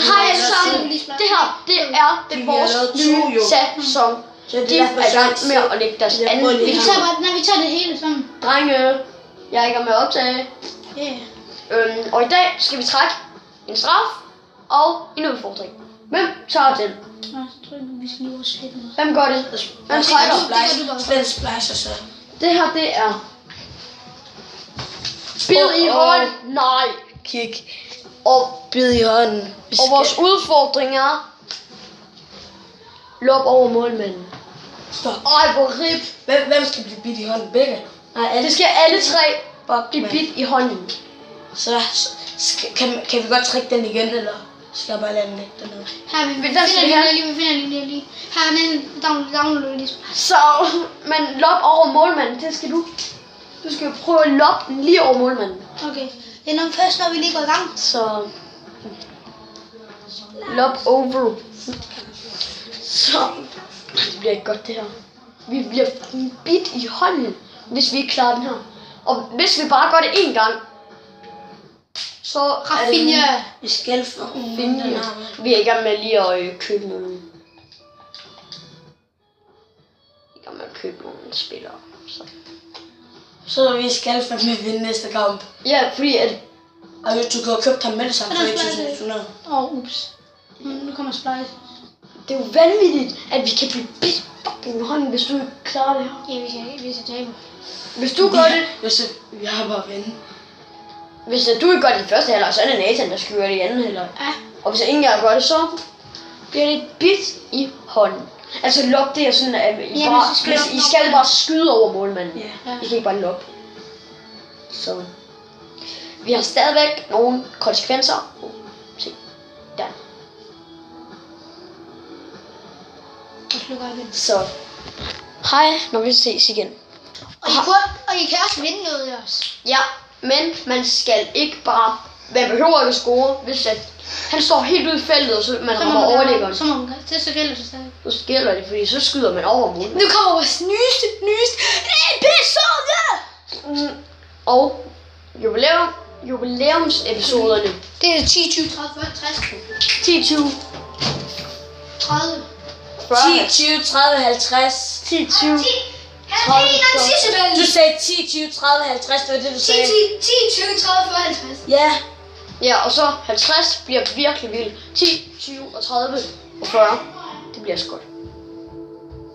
Hej alle sammen. Det her, det er vores nye sæson. De er i gang med at lægge deres anden video. Vi tager det hele sammen. Drenge, jeg er i gang med at optage. Og i dag skal vi trække en straf og en udfordring. Hvem tager den? Hvem gør det? Hvem trækker? Splicer. Det her, det er bid i hånden. Nej. Kig. Og bid i hånden. Og vores udfordring er løb over målmanden. Ej, hvor rip. Hvem skal blive bidt i hånden? Begge? Nej, alle. Det skal alle tre blive bidt i hånden. Så kan vi godt trække den igen, eller skal jeg bare lade den ligge dernede? Her, vi finder lige. Her er den download lige. Så, men løb over målmanden, det skal du. Du skal prøve at løbe den lige over målmanden. Okay. Det er først, når vi lige går i gang. Så løb over. Så det bliver ikke godt det her. Vi bliver bidt i hånden, hvis vi ikke klarer den her. Og hvis vi bare gør det én gang, så Rafinha. Vi skal for Rafinha. Vi er i gang med lige at købe nogle. Vi er i gang med at købe nogle spillere. Så vi skal for med vinde næste kamp. Ja, fordi at. Og du kan have købt ham med det samme for 1100. Ups. Nu kommer Splice. Det er jo vanvittigt, at vi kan blive bidt fucking i hånden, hvis du ikke klarer det her. Ja, hvis jeg taber. Hvis du gør det. Vi har bare vinde. Hvis du ikke gør det i første halvleg, så er det Nathan, der skal gøre det i anden halvleg. Ja. Og hvis ingen af jer gør det, så bliver det bidt i hånden. Altså lop, det er sådan, at I skal bare skyde over målmanden. Ja. I kan ikke bare lop. Så vi har stadigvæk nogle konsekvenser. Se, der. Så hej, når vi ses igen. Og I kan også vinde noget af os. Ja, men man skal ikke bare. Man behøver ikke at score, hvis at han står helt ude i feltet, og så man rammer overlæggeren. Så gælder det stadig. Så gælder det, fordi så skyder man over målet. Nu kommer vores nyeste episode! Og jubilæumsepisoderne. Det er 10, 20, 30, 40, 60. 10, 20, 30. 40. 10, 20, 30, 50. 10, 20, 30, 40. Du sagde 10, 20, 30, 50, det var det du sagde. 10, 20, 30, 40, 50. Ja. Ja, og så 50 bliver virkelig vildt. 10, 20 og 30 og 40. Det bliver så godt.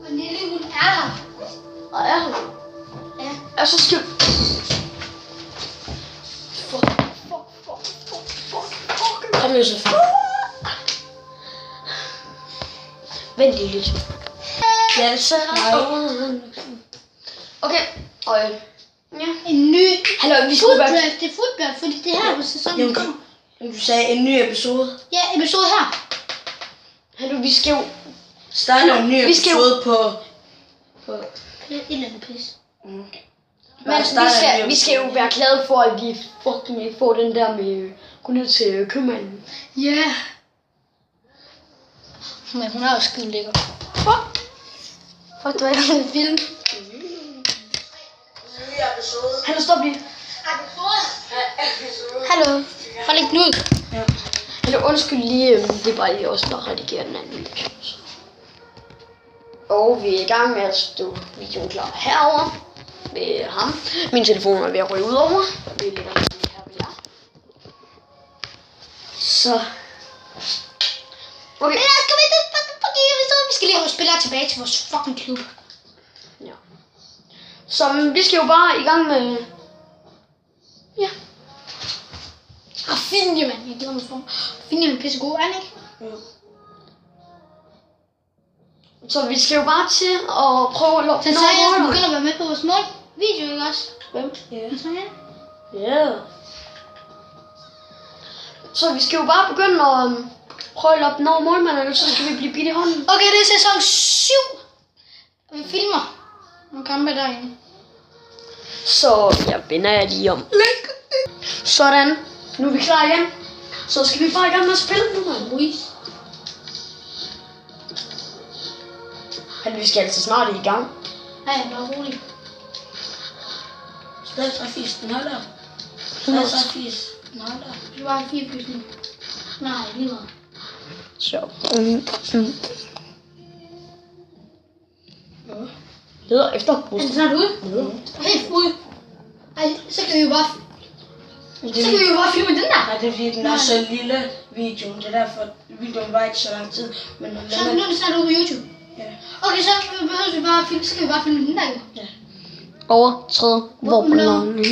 Og Nille, hun er her. Og er hun? Ja. Og så skal Kom jo så. vent lige lidt. Ja, det så. Okay, og ja. En ny Hallo, vi skal være. det er football, fordi det her på sæsonen kommer. Du sagde en ny episode. Ja, episode her. Hallo, vi skal jo Starte en ny episode på Et eller andet pis. Men vi skal jo være glade for, at vi fucking ikke får den der med gå ned til købmanden. Ja. Men hun er jo skide lækker. Fuck, du er ikke en film. Hallo, stop lige. Hallo. Hold ikke nu. Ja. Hallo, undskyld lige, det er bare lige os, der redigerer den anden video. Og vi er i gang med at stå videoen klar herover med ham. Min telefon er ved at ryge ud over. Vi lægger den her ved jer. Så. Okay. Vi skal lige have spillere tilbage til vores fucking klub. Ja. Så vi skal jo bare i gang med. Ja. Rafinha, mand. Jeg glæder mig for. Rafinha er pissegod, er han ikke? Jo. Så vi skal jo bare til at prøve at lukke Så sagde jeg, at jeg begynder at være med på vores video, ikke også? Hvem? Ja. Så ja. Ja. Så vi skal jo bare begynde at prøve at lukke den over målmanden, og så skal vi blive bidt i hånden. Okay, det er sæson 7. Vi filmer nogle kampe derinde. Så jeg vender jer lige om. Sådan. Nu er vi klar igen. Så skal vi bare i gang med at spille nu, mand. Ruiz. Vi skal altså snart i gang. Ja, bare rolig. Stadig 3-80, den holder. Stadig 3-80, den holder. Vi var 4 nu. Nej, lige meget. Så. Leder efter Er bussen. den snart ude? Helt ude. Ej, så kan vi jo bare... Så kan vi jo bare filme den der. Nej, det er fordi, den er så lille videoen. Det er derfor, videoen var ikke så lang tid. Men nu Så nu er den snart ude på YouTube. Ja. Okay, så behøver vi bare filme, så kan vi bare filme den der jo. Overtræde våbenloven. Er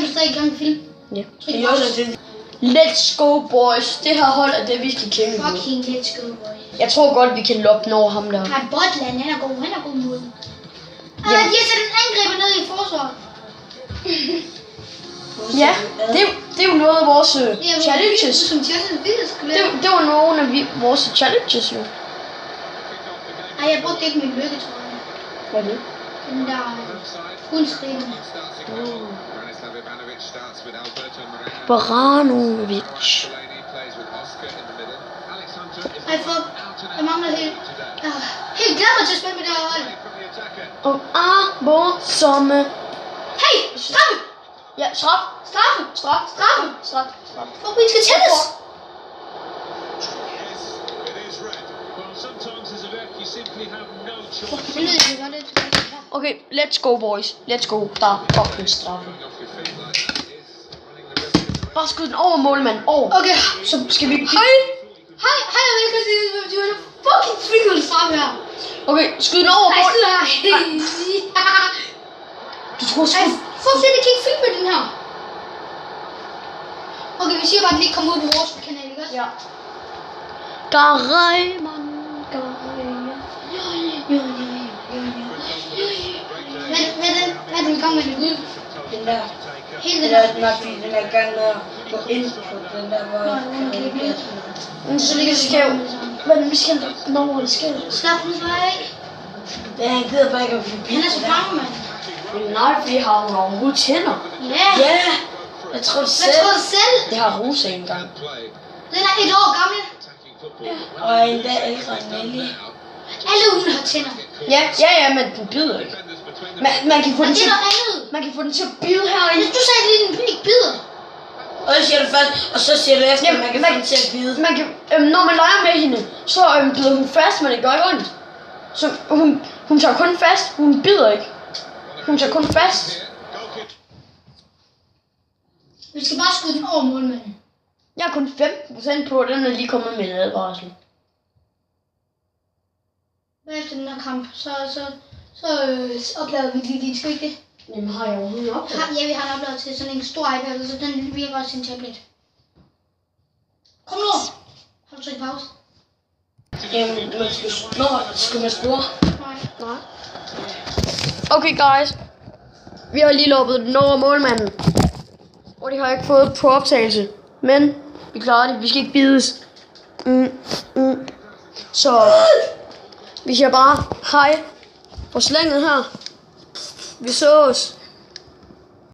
du stadig i gang med film? Ja. Det er også det. Let's go, boys. Det her hold er det, vi skal kæmpe med. Fucking let's go, boy. Jeg tror godt, vi kan loppe over ham der. Nej, Botland, han er god mod. De har sat en angriber ned i forsvaret. Ja, det er jo noget af vores challenges. Som challenges, Det var nogle af vores challenges jo. Ej, jeg brugte ikke min lykke, tror jeg. Hvad er det? Den der hundskriven. Baranovic. Ej, fuck. Jeg mangler helt... Helt glæder mig til at spille med det her hold. Og morsomme. Hey, straffe! Ja, straf. Straf. Fuck, vi skal tættes! Det lyder ikke godt, det. Okay, let's go, boys. Let's go. Der er fucking straffe. Bare skud den over målmanden. Over. Okay. Så skal vi... Hej, og velkommen til en fucking freaking straffe her. Okay, skud den over Nej, målmanden. skud her. Du tror sgu... Ej, fuck det, kan ikke filme den her. Okay, vi siger bare, at den ikke kommer ud på vores kanal, ikke også? Ja. Garej, man. Hvad er du i gang med det ud? Den der. Helt Den det der. der, den er fordi, den er i gang med at gå ind på den der, hvor... Så ligger det skævt. Men vi skal nå, hvor det skævt. Slap den så af. Ja, han gider bare ikke at blive Han er så bange, mand. Men nej, vi har jo overhovedet tænder. Ja. Ja, jeg tror det Hvad selv. tror du selv? Det har Rosa engang. Den er 1 år gammel. Og endda ældre end Nelly. Alle hunde har tænder. Ja, men den bider ikke. Man kan få Men den det til... er noget andet. Man kan få den til at bide herinde. Hvis du sagde, at den ikke bider. Og så siger du først, og så siger du efter, at man kan få den til at bide. Man kan, når man leger med hende, så bider hun fast, men det gør ikke ondt. Så hun tager kun fast, hun bider ikke. Hun tager kun fast. Vi skal bare skyde den over målmanden. Jeg er kun 15% på, den er lige kommet med en advarsel. Efter den her kamp, så oplader vi lige din, skal vi ikke det? Jamen har jeg overhovedet op? Ja, vi har en oplader til sådan en stor iPad, så den virker også til en tablet. Kom nu! Har du trykt pause? Jamen, skal man score? Nej. Okay guys, vi har lige loppet den over målmanden. Og de har ikke fået på optagelse. Men vi klarer det, vi skal ikke bides. Så vi siger bare hej på slænget her. Vi sås.